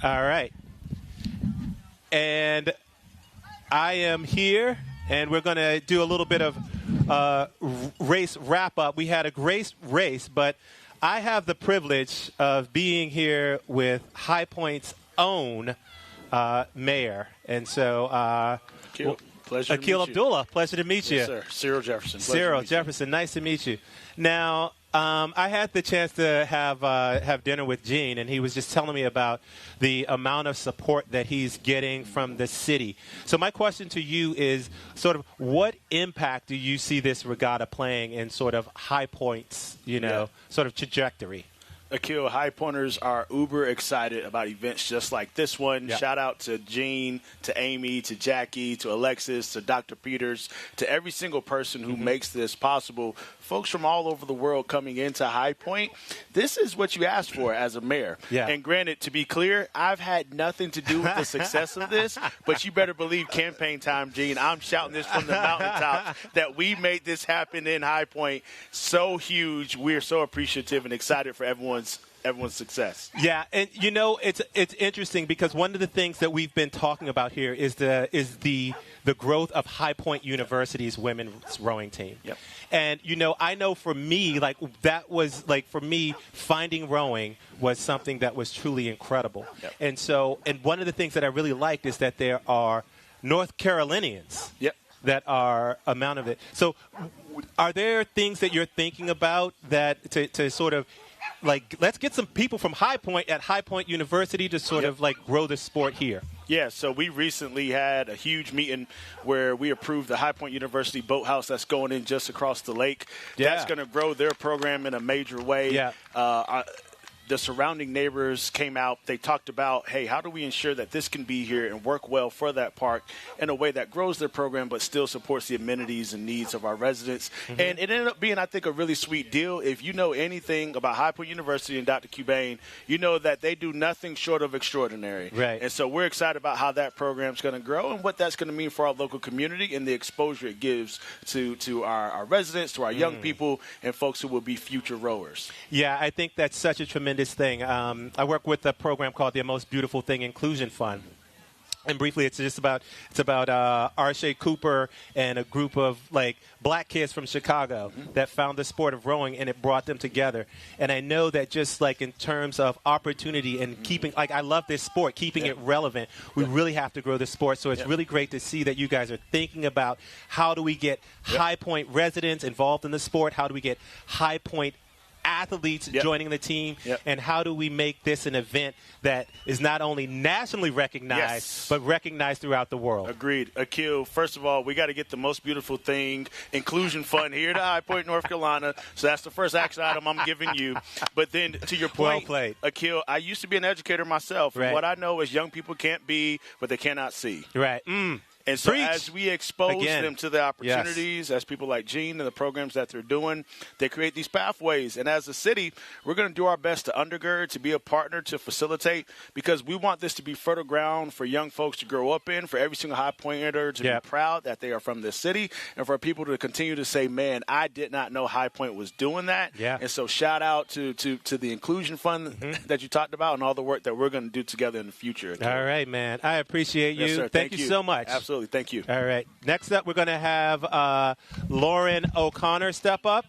All right. And I am here, and we're going to do a little bit of race wrap-up. We had a great race, but I have the privilege of being here with High Point's own mayor. And so Aquil Abdullah, pleasure to meet you. Yes, sir. Cyril Jefferson. Cyril Jefferson, nice to meet you. Now, I had the chance to have dinner with Gene, and he was just telling me about the amount of support that he's getting from the city. So my question to you is sort of what impact do you see this regatta playing in sort of High Point's, sort of trajectory? Aquil, High Pointers are uber excited about events just like this one. Yep. Shout out to Gene, to Amy, to Jackie, to Alexis, to Dr. Peters, to every single person who makes this possible. Folks from all over the world coming into High Point. This is what you asked for as a mayor. Yeah. And granted, to be clear, I've had nothing to do with the success of this, but you better believe campaign time, Gene. I'm shouting this from the mountaintop that we made this happen in High Point. So huge. We're so appreciative and excited for everyone's success. Yeah, and it's interesting because one of the things that we've been talking about here is the growth of High Point University's women's rowing team. Yep. And I know for me, for me, finding rowing was something that was truly incredible. Yep. And one of the things that I really liked is that there are North Carolinians. Yep. That are amount of it. So, are there things that you're thinking about that to sort of let's get some people from High Point at High Point University to sort of grow the sport here? Yeah, so we recently had a huge meeting where we approved the High Point University boathouse that's going in just across the lake. Yeah. That's going to grow their program in a major way. Yeah. The surrounding neighbors came out. They talked about, hey, how do we ensure that this can be here and work well for that park in a way that grows their program but still supports the amenities and needs of our residents. Mm-hmm. And it ended up being, I think, a really sweet deal. If you know anything about High Point University and Dr. Cubain, you know that they do nothing short of extraordinary. Right. And so we're excited about how that program's going to grow and what that's going to mean for our local community and the exposure it gives to our residents, to our young people, and folks who will be future rowers. Yeah, I think that's such a tremendous thing. I work with a program called the Most Beautiful Thing Inclusion Fund. And briefly, it's about Arshay Cooper and a group of black kids from Chicago that found the sport of rowing, and it brought them together. And I know that just in terms of opportunity and keeping, I love this sport, keeping it relevant, we really have to grow the sport. So it's really great to see that you guys are thinking about how do we get High Point residents involved in the sport, how do we get High Point athletes joining the team, and how do we make this an event that is not only nationally recognized, but recognized throughout the world? Agreed. Aquil, first of all, we got to get the Most Beautiful Thing Inclusion Fund here to High Point, North Carolina. So that's the first action item I'm giving you. But then to your point, well played. Aquil, I used to be an educator myself. Right. What I know is young people can't be what they cannot see. Right. And so Preach. As we expose them to the opportunities, as people like Gene and the programs that they're doing, they create these pathways. And as a city, we're going to do our best to undergird, to be a partner, to facilitate, because we want this to be fertile ground for young folks to grow up in, for every single High Pointer to be proud that they are from this city, and for people to continue to say, man, I did not know High Point was doing that. Yeah. And so shout out to the Inclusion Fund that you talked about and all the work that we're going to do together in the future. All right, man. I appreciate you. Yes, sir. Thank you so much. Absolutely. Thank you. All right. Next up, we're going to have Lauren O'Connor step up.